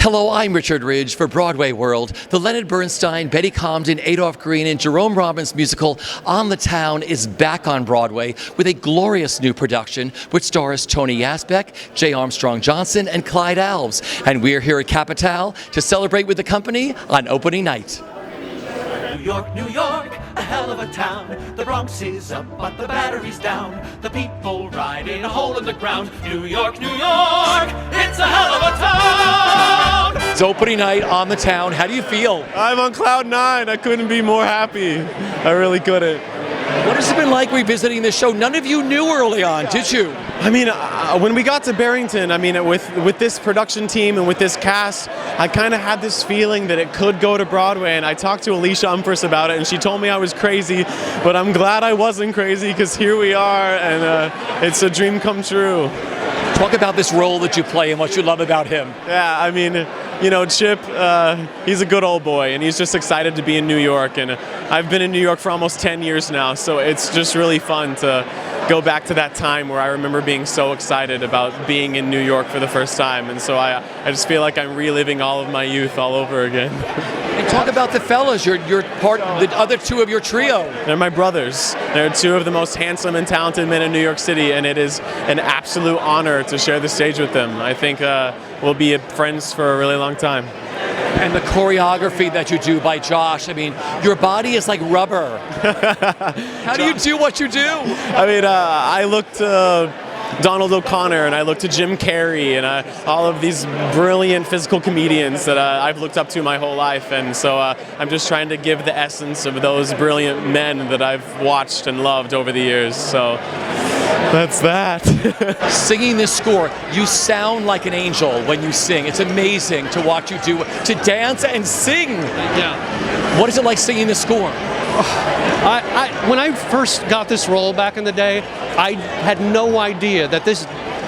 Hello, I'm Richard Ridge for Broadway World. The Leonard Bernstein, Betty Comden, Adolph Green, and Jerome Robbins musical On the Town is back on Broadway with a glorious new production which stars Tony Yazbek, J. Armstrong Johnson, and Clyde Alves. And we're here at Capital to celebrate with the company on opening night. New York, a hell of a town. The Bronx is up, but the battery's down. The people ride in a hole in the ground. New York, it's a hell of a town. It's opening night on the town. How do you feel? I'm on cloud nine. I couldn't be more happy. I really couldn't. What has it been like revisiting this show? None of you knew early on, did you? I mean, when we got to Barrington, I mean, with this production team and with this cast, I kind of had this feeling that it could go to Broadway, and I talked to Alicia Umphris about it, and she told me I was crazy, but I'm glad I wasn't crazy, because here we are, and it's a dream come true. Talk about this role that you play and what you love about him. Yeah, I mean, you know, Chip, he's a good old boy, and he's just excited to be in New York, and I've been in New York for almost 10 years now, so it's just really fun to go back to that time where I remember being so excited about being in New York for the first time, and so I just feel like I'm reliving all of my youth all over again. And talk about the fellas, you're part of the other two of your trio. They're my brothers. They're two of the most handsome and talented men in New York City, and it is an absolute honor to share the stage with them. I think we'll be friends for a really long time. And the choreography that you do by Josh, I mean, your body is like rubber. How do you do what you do? I mean, I looked to Donald O'Connor, and I looked to Jim Carrey, and all of these brilliant physical comedians that I've looked up to my whole life, and so I'm just trying to give the essence of those brilliant men that I've watched and loved over the years, so that's that. Singing this score, you sound like an angel when you sing. It's amazing to watch you do, to dance and sing. Yeah. What is it like singing this score? When I first got this role back in the day, I had no idea that this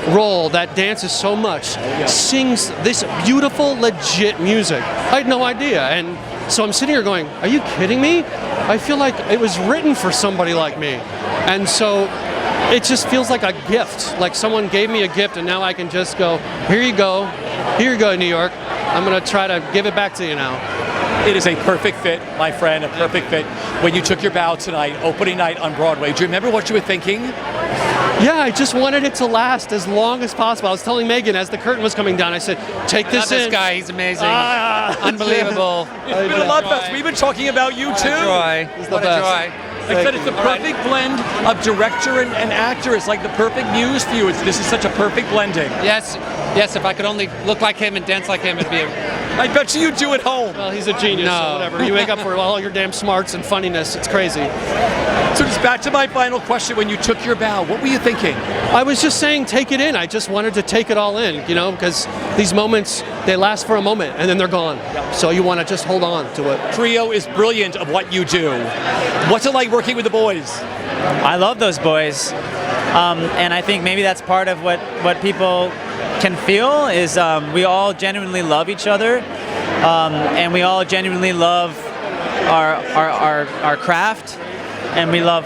role that dances so much sings this beautiful, legit music. I had no idea, and so I'm sitting here going, are you kidding me? I feel like it was written for somebody like me. And so it just feels like a gift, like someone gave me a gift, and now I can just go, here you go, New York. I'm gonna try to give it back to you now. It is a perfect fit, my friend, a perfect fit. When you took your bow tonight, opening night on Broadway, do you remember what you were thinking? Yeah, I just wanted it to last as long as possible. I was telling Megan as the curtain was coming down, I said, take this in. This guy, he's amazing. Unbelievable. It's been a lot fest. We've been talking about you too. What a joy. I said it's the perfect blend of director and actor. It's like the perfect muse for you. This is such a perfect blending. Yes, if I could only look like him and dance like him, it'd be I bet you do at home. Well, he's a genius, so whatever. You wake up for all your damn smarts and funniness. It's crazy. So just back to my final question. When you took your bow, what were you thinking? I was just saying, take it in. I just wanted to take it all in, you know, because these moments, they last for a moment, and then they're gone. So you want to just hold on to it. Trio is brilliant of what you do. What's it like working with the boys? I love those boys, and I think maybe that's part of what people can feel is we all genuinely love each other, and we all genuinely love our craft, and we love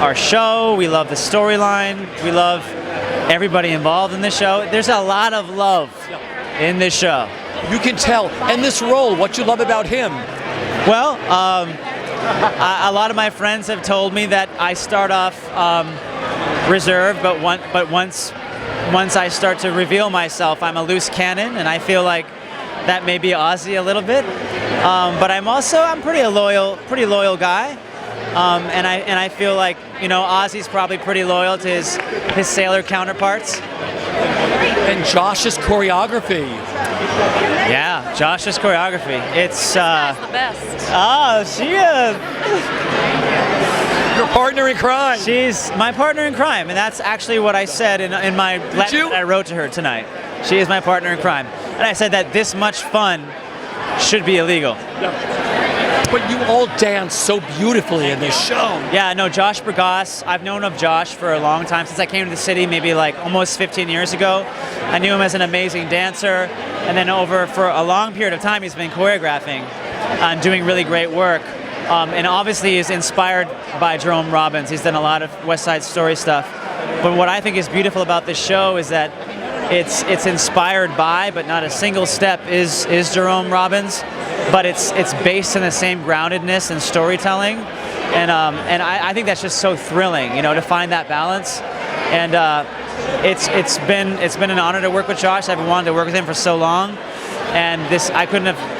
our show, we love the storyline, we love everybody involved in the show. There's a lot of love in this show. You can tell. And this role, what you love about him? Well, a lot of my friends have told me that I start off reserved, but once I start to reveal myself, I'm a loose cannon, and I feel like that may be Ozzy a little bit. But I'm pretty loyal guy, and I feel like, you know, Ozzy's probably pretty loyal to his sailor counterparts. And Josh's choreography. Yeah, Josh's choreography. It's the best. Oh, she is. Your partner in crime. She's my partner in crime, and that's actually what I said in my letter that I wrote to her tonight. She is my partner in crime. And I said that this much fun should be illegal. But you all dance so beautifully in this show. Yeah, no, Josh Bergasse. I've known of Josh for a long time, since I came to the city maybe like almost 15 years ago. I knew him as an amazing dancer, and then for a long period of time he's been choreographing and doing really great work. And obviously he's inspired by Jerome Robbins. He's done a lot of West Side Story stuff. But what I think is beautiful about this show is that it's inspired by, but not a single step is Jerome Robbins, but it's based in the same groundedness and storytelling, and I think that's just so thrilling, to find that balance, and it's been an honor to work with Josh. I've wanted to work with him for so long, and I couldn't have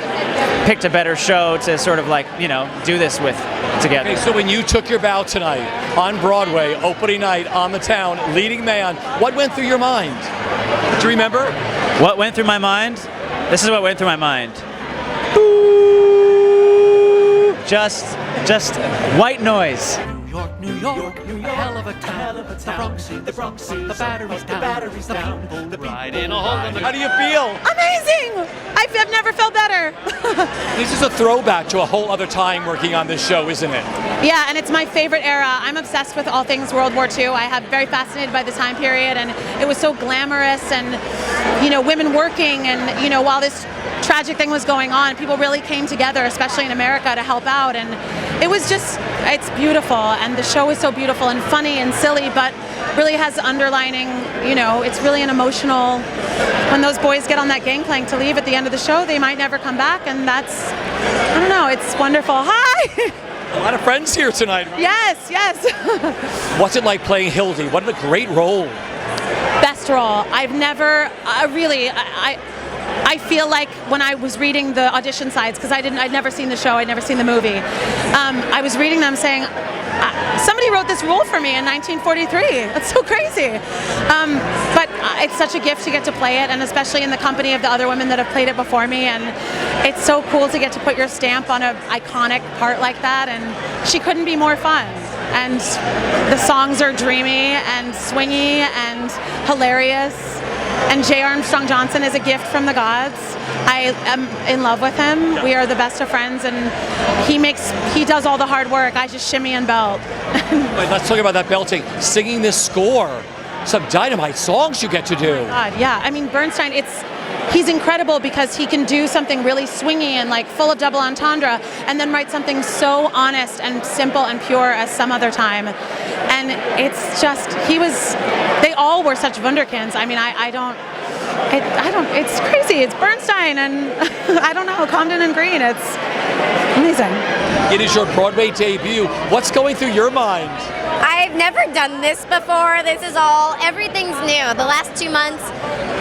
picked a better show to sort of do this with together. Okay, so when you took your bow tonight on Broadway, opening night on the town, leading man, what went through your mind? Do you remember? What went through my mind? This is what went through my mind. Just white noise. New York, a hell of a town. The Bronx, the batteries down. The ride in a hole in the... How do you feel? Amazing! I've never felt better. This is a throwback to a whole other time working on this show, isn't it? Yeah, and it's my favorite era. I'm obsessed with all things World War II. I have very fascinated by the time period, and it was so glamorous, and women working, and while this tragic thing was going on, people really came together, especially in America, to help out, and it's beautiful, and the show is so beautiful and funny and silly, but really has underlining, it's really an emotional, when those boys get on that gangplank to leave at the end of the show, they might never come back, and I don't know, it's wonderful. Hi! A lot of friends here tonight, right? Yes. What's it like playing Hildy? What a great role. Best role. I've never, I feel like when I was reading the audition sides, because I'd never seen the show, I'd never seen the movie, I was reading them saying, somebody wrote this role for me in 1943. That's so crazy. But it's such a gift to get to play it, and especially in the company of the other women that have played it before me, and it's so cool to get to put your stamp on an iconic part like that, and she couldn't be more fun. And the songs are dreamy and swingy and hilarious. And J. Armstrong Johnson is a gift from the gods. I am in love with him. We are the best of friends, and he does all the hard work. I just shimmy and belt. Wait, let's talk about that belting. Singing this score, some dynamite songs you get to do. God, yeah. I mean, Bernstein, he's incredible because he can do something really swingy and full of double entendre, and then write something so honest and simple and pure as Some Other Time. And it's just, they all were such wunderkinds. I mean, I don't, it's crazy. It's Bernstein and I don't know, Comden and Green. It's amazing. It is your Broadway debut. What's going through your mind? I've never done this before. Everything's new. The last 2 months,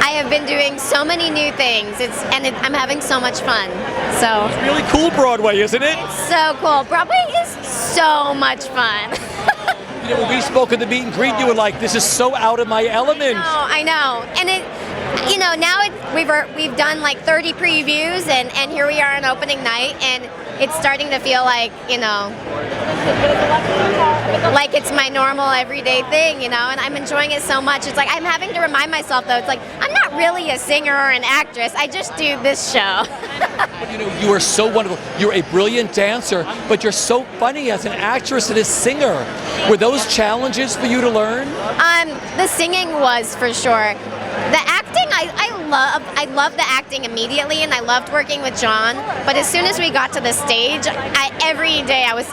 I have been doing so many new things. I'm having so much fun. So It's really cool, Broadway, isn't it? It's so cool. Broadway is so much fun. When we spoke at the meet and greet, you were like, "This is so out of my element." I know. And now we've done 30 previews, and here we are on opening night, and it's starting to feel like it's my normal everyday thing, and I'm enjoying it so much. It's I'm having to remind myself, though, it's I'm not really a singer or an actress. I just do this show. You are so wonderful. You're a brilliant dancer, but you're so funny as an actress and a singer. Were those challenges for you to learn? The singing was, for sure. The acting, I love the acting immediately, and I loved working with John. But as soon as we got to the stage, every day I was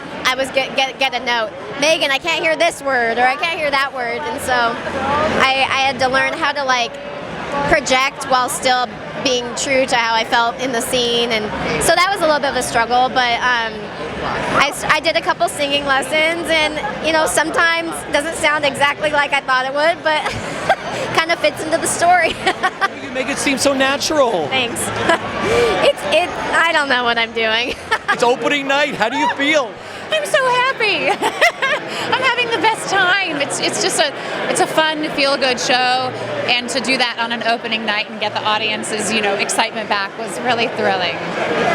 get a note. Megan, I can't hear this word, or I can't hear that word, and so I had to learn how to project while still being true to how I felt in the scene, and so that was a little bit of a struggle. But I did a couple singing lessons, and sometimes it doesn't sound exactly like I thought it would, but kind of fits into the story. You make it seem so natural. Thanks. I don't know what I'm doing. It's opening night. How do you feel? I'm so happy. I'm having the best time. It's just a fun, feel-good show, and to do that on an opening night and get the audience's excitement back was really thrilling.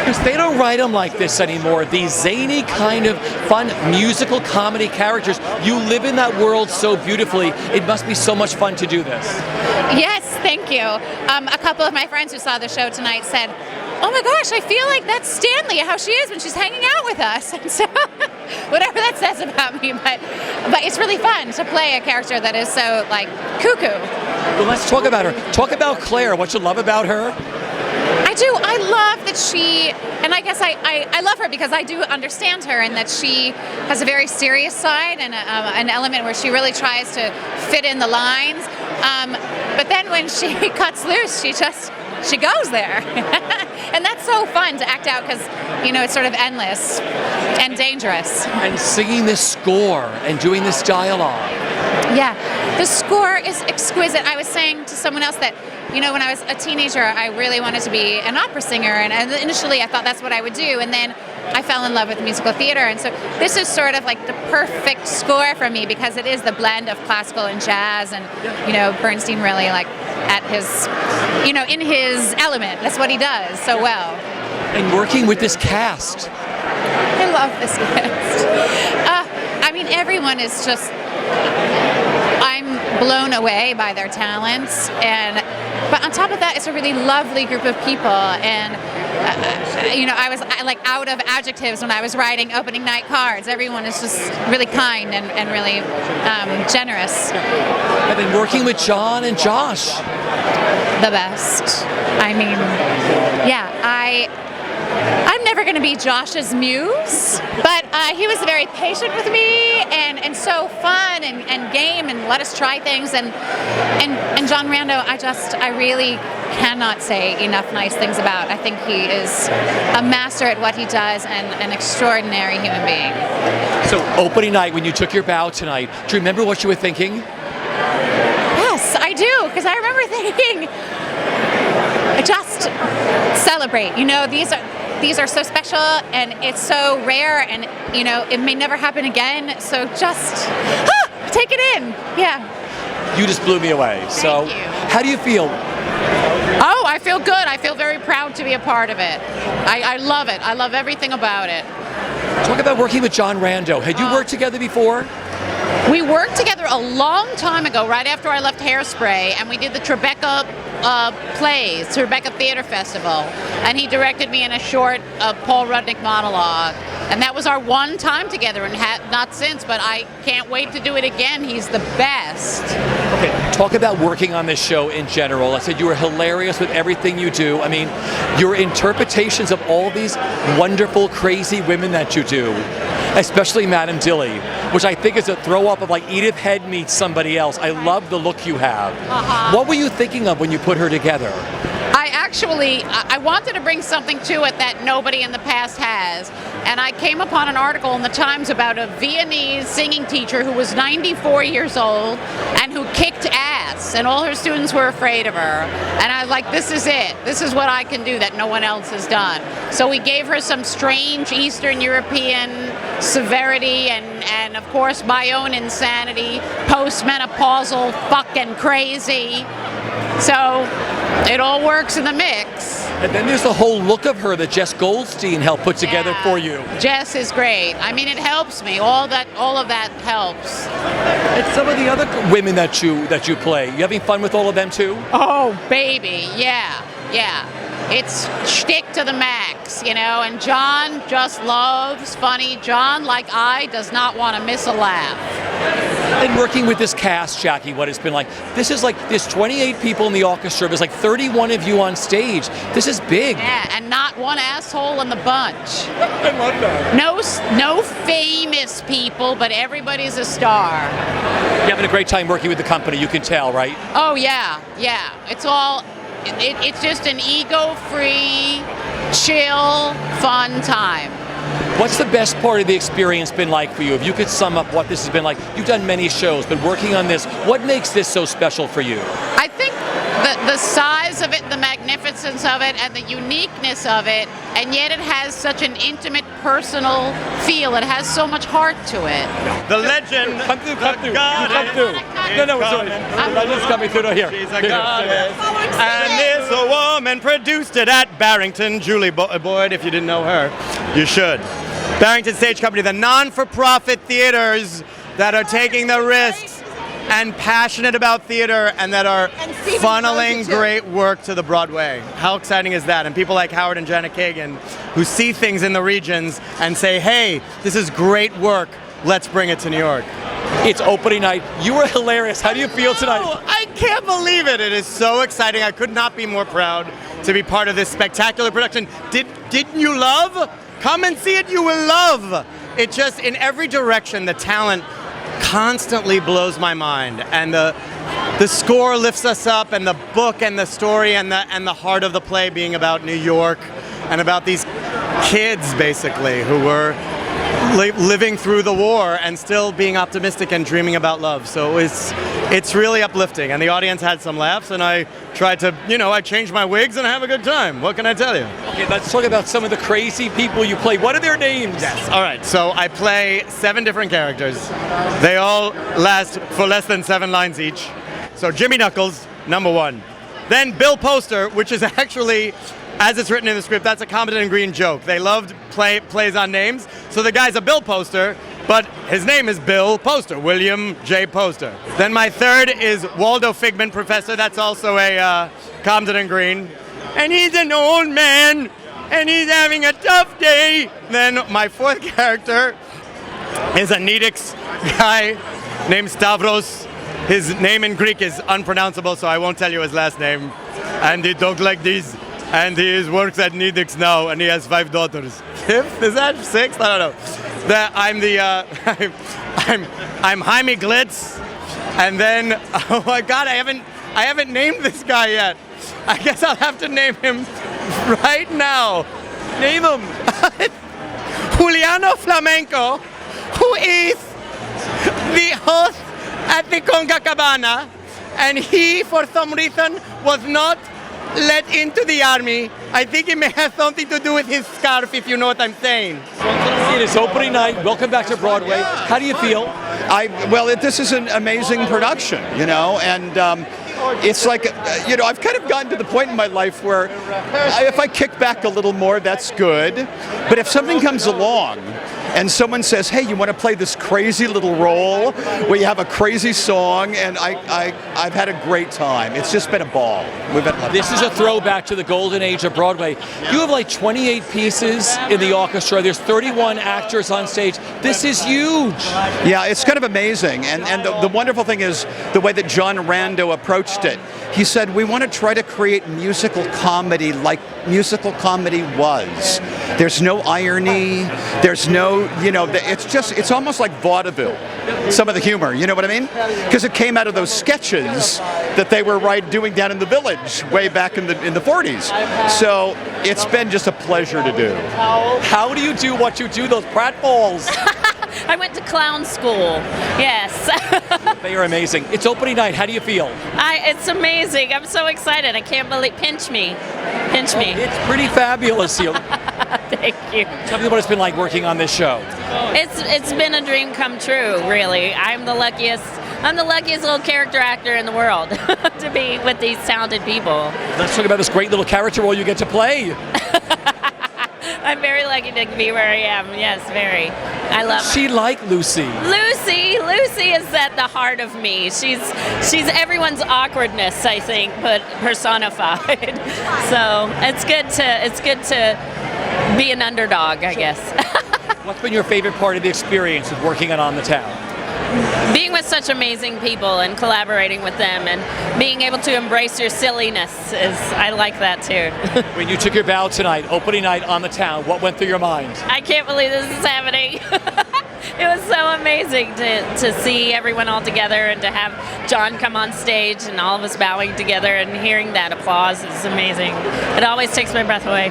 Because they don't write them like this anymore. These zany kind of fun musical comedy characters. You live in that world so beautifully. It must be so much fun to do this. Yes, thank you. A couple of my friends who saw the show tonight said, "Oh my gosh, I feel like that's Stanley, how she is when she's hanging out with us." And so, whatever that says about me, but it's really fun to play a character that is so cuckoo. Well, let's talk about her. Talk about Claire. What you love about her? I do. I love that she, and I guess I love her because I do understand her, and that she has a very serious side and an element where she really tries to fit in the lines. But then when she cuts loose, she goes there. And that's so fun to act out because, it's sort of endless and dangerous. And singing this score and doing this dialogue. Yeah, the score is exquisite. I was saying to someone else that, when I was a teenager, I really wanted to be an opera singer. And initially I thought that's what I would do. And then I fell in love with musical theater. And so this is sort of like the perfect score for me because it is the blend of classical and jazz. And, Bernstein really at his, in his element. That's what he does so well. And working with this cast. I love this cast. Everyone is just, I'm blown away by their talents. But on top of that, it's a really lovely group of people. And, I was out of adjectives when I was writing opening night cards. Everyone is just really kind and really generous. And then working with John and Josh. The best. I'm never going to be Josh's muse, but he was very patient with me and so fun and game and let us try things. And John Rando, I really cannot say enough nice things about. I think he is a master at what he does and an extraordinary human being. So opening night, when you took your bow tonight, do you remember what you were thinking? Yes, I do, because I remember thinking, just celebrate. These are so special and it's so rare and it may never happen again. So just take it in. Yeah. You just blew me away. So Thank you. How do you feel? Oh, I feel good. I feel very proud to be a part of it. I love it. I love everything about it. Talk about working with John Rando. Had you worked together before? We worked together a long time ago, right after I left Hairspray, and we did the Tribeca plays, Tribeca Theater Festival, and he directed me in a short Paul Rudnick monologue. And that was our one time together, and not since, but I can't wait to do it again. He's the best. Okay, talk about working on this show in general. I said you were hilarious with everything you do. Your interpretations of all these wonderful, crazy women that you do, especially Madame Dilly, which I think is a throw-up of Edith Head meets somebody else. I love the look you have. What were you thinking of when you put her together? I wanted to bring something to it that nobody in the past has. And I came upon an article in the Times about a Viennese singing teacher who was 94 years old and who kicked ass, and all her students were afraid of her. And I was like, this is it. This is what I can do that no one else has done. So we gave her some strange Eastern European severity and of course my own insanity, postmenopausal fucking crazy. So it all works in the mix. And then there's the whole look of her that Jess Goldstein helped put together for you. Jess is great. It helps me. All of that helps. And some of the other women that you play, you having fun with all of them too? Oh, baby, yeah. It's shtick to the max, and John just loves funny. John, like I, does not want to miss a laugh. And working with this cast, Jackie, what it's been like, there's 28 people in the orchestra, there's 31 of you on stage. This is big. Yeah, and not one asshole in the bunch. I love that. No famous people, but everybody's a star. You're having a great time working with the company, you can tell, right? Oh, yeah. It's just an ego-free, chill, fun time. What's the best part of the experience been like for you? If you could sum up what this has been like, you've done many shows, but working on this, what makes this so special for you? I think the size of it, the magnificence of it, and the uniqueness of it, and yet it has such an intimate, personal feel. It has so much heart to it. The legend. Come through. Come through. No, sorry. I'm just coming through. No, here. She's a goddess. And this woman produced it at Barrington. Julie Boyd, if you didn't know her, you should. Barrington Stage Company, the non-for-profit theaters that are taking the risks and passionate about theater and that are funneling great work to the Broadway. How exciting is that? And people like Howard and Janet Kagan who see things in the regions and say, hey, this is great work, let's bring it to New York. It's opening night. You were hilarious. How do you feel tonight? I can't believe it. It is so exciting. I could not be more proud to be part of this spectacular production. Didn't you love? Come and see it, you will love. It just, in every direction, the talent constantly blows my mind, and the score lifts us up, and the book and the story and the heart of the play being about New York and about these kids basically who were living through the war and still being optimistic and dreaming about love. So it's really uplifting, and the audience had some laughs, and I tried to, I changed my wigs and have a good time. What can I tell you? Okay, let's talk about some of the crazy people you play. What are their names? Yes. All right. So I play 7 different characters. They all last for less than 7 lines each. So Jimmy Knuckles, number 1. Then Bill Poster, which is actually, as it's written in the script, that's a Compton and Green joke. They loved plays on names. So the guy's a Bill Poster, but his name is Bill Poster, William J. Poster. Then my 3rd is Waldo Figment Professor. That's also a Compton and Green. And he's an old man, and he's having a tough day. Then my 4th character is a Nidix guy named Stavros. His name in Greek is unpronounceable, so I won't tell you his last name. And he talks like this. And he works at Nidix now, and he has 5 daughters. 5th? Is that 6th? I don't know. I'm Jaime Glitz, and then oh my God, I haven't named this guy yet. I guess I'll have to name him right now. Name him. Juliano Flamenco, who is the host at the Conga Cabana, and he, for some reason, was not let into the army. I think it may have something to do with his scarf, if you know what I'm saying. It is opening night. Welcome back to Broadway. How do you feel? This is an amazing production, and it's like, I've kind of gotten to the point in my life where if I kick back a little more, that's good. But if something comes along and someone says, hey, you want to play this crazy little role where you have a crazy song, and I've had a great time. It's just been a ball. This is a throwback to the golden age of Broadway. You have like 28 pieces in the orchestra. There's 31 actors on stage. This is huge. Yeah, it's kind of amazing. And the wonderful thing is the way that John Rando approached it. He said, we want to try to create musical comedy like musical comedy was. There's no irony. There's no, it's almost like vaudeville, some of the humor, you know what I mean? Because it came out of those sketches that they were doing down in the Village way back in the 40s. So it's been just a pleasure to do. How do you do what you do, those pratfalls? I went to clown school, yes. They are amazing. It's opening night. How do you feel? It's amazing. I'm so excited. I can't believe, pinch me. It's pretty fabulous here. Thank you. Tell me what it's been like working on this show. It's been a dream come true, really. I'm the luckiest little character actor in the world to be with these talented people. Let's talk about this great little character role you get to play. I'm very lucky to be where I am. Yes, very. I love She like Lucy. Lucy is at the heart of me. She's everyone's awkwardness, I think, but personified. So it's good to be an underdog, I guess. What's been your favorite part of the experience of working on the Town? Being with such amazing people and collaborating with them and being able to embrace your silliness I like that too. When you took your bow tonight, opening night on the Town, what went through your mind? I can't believe this is happening. It was so amazing to see everyone all together and to have John come on stage and all of us bowing together and hearing that applause is amazing. It always takes my breath away.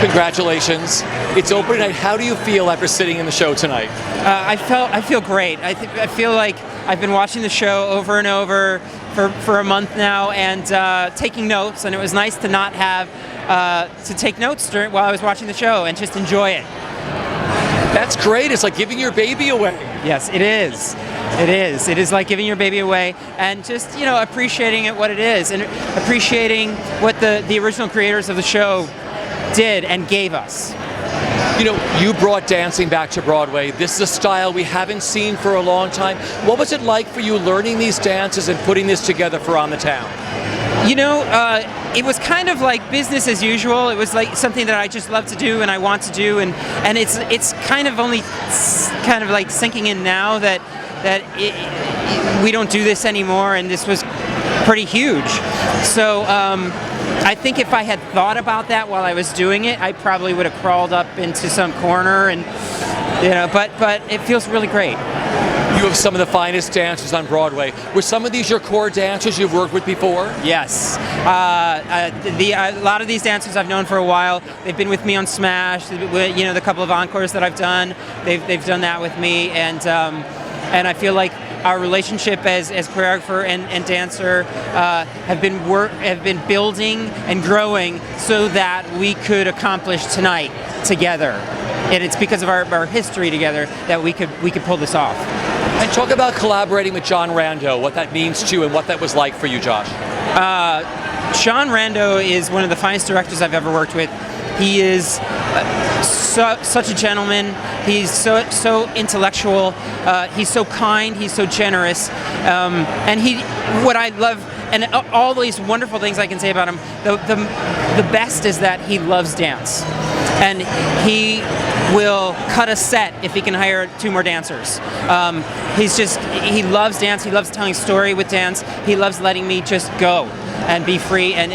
Congratulations. It's opening night. How do you feel after sitting in the show tonight? I feel great. I feel like I've been watching the show over and over for a month now and taking notes, and it was nice to not have to take notes while I was watching the show and just enjoy it. That's great. It's like giving your baby away. Yes, it is. It is. It is like giving your baby away and just, appreciating it what it is and appreciating what the original creators of the show did and gave us. You brought dancing back to Broadway. This is a style we haven't seen for a long time. What was it like for you learning these dances and putting this together for On the Town? It was kind of like business as usual. It was like something that I just love to do and I want to do, and it's kind of only kind of like sinking in now that we don't do this anymore, and this was pretty huge. So I think if I had thought about that while I was doing it, I probably would have crawled up into some corner, and but it feels really great. You You have some of the finest dancers on Broadway. Were some of these your core dancers you've worked with before? Yes. A lot of these dancers I've known for a while. They've been with me on Smash. You know, the couple of encores that I've done, they've done that with me, and I feel like our relationship as choreographer and dancer have been building and growing so that we could accomplish tonight together. And it's because of our history together that we could pull this off. And talk about collaborating with John Rando, what that means to you and what that was like for you, Josh. John Rando is one of the finest directors I've ever worked with. He is such a gentleman. He's so intellectual. He's so kind. He's so generous. And what I love, and all these wonderful things I can say about him, the best is that he loves dance. And he will cut a set if he can hire 2 more dancers. He loves dance. He loves telling story with dance. He loves letting me just go and be free and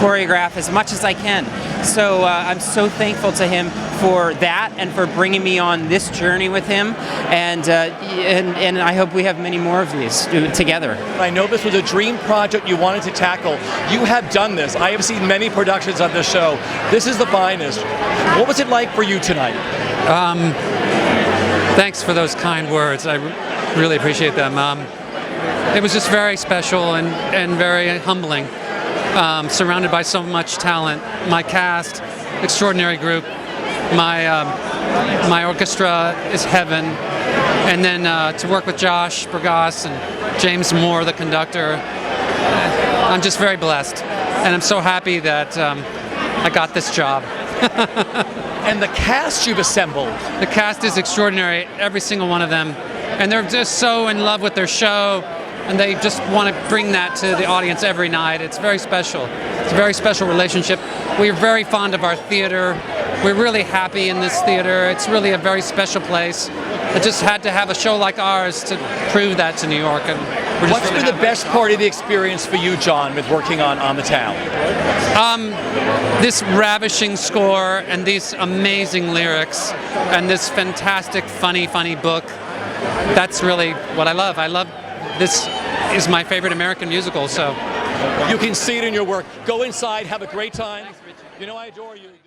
choreograph as much as I can. So I'm so thankful to him for that and for bringing me on this journey with him. And I hope we have many more of these together. I know this was a dream project you wanted to tackle. You have done this. I have seen many productions of the show. This is the finest. What was it like for you tonight? Thanks for those kind words. I really appreciate them. It was just very special and very humbling. Surrounded by so much talent. My cast, extraordinary group. My orchestra is heaven. And then to work with Josh Bergasse and James Moore, the conductor, I'm just very blessed. And I'm so happy that I got this job. And the cast you've assembled. The cast is extraordinary, every single one of them. And they're just so in love with their show, and they just want to bring that to the audience every night. It's very special. It's a very special relationship. We're very fond of our theater. We're really happy in this theater. It's really a very special place. It just had to have a show like ours to prove that to New York. And we're just What's really been the best part of the experience for you, John, with working on the town? This ravishing score and these amazing lyrics and this fantastic, funny book. That's really what I love. This is my favorite American musical, so. You can see it in your work. Go inside, have a great time. You know I adore you.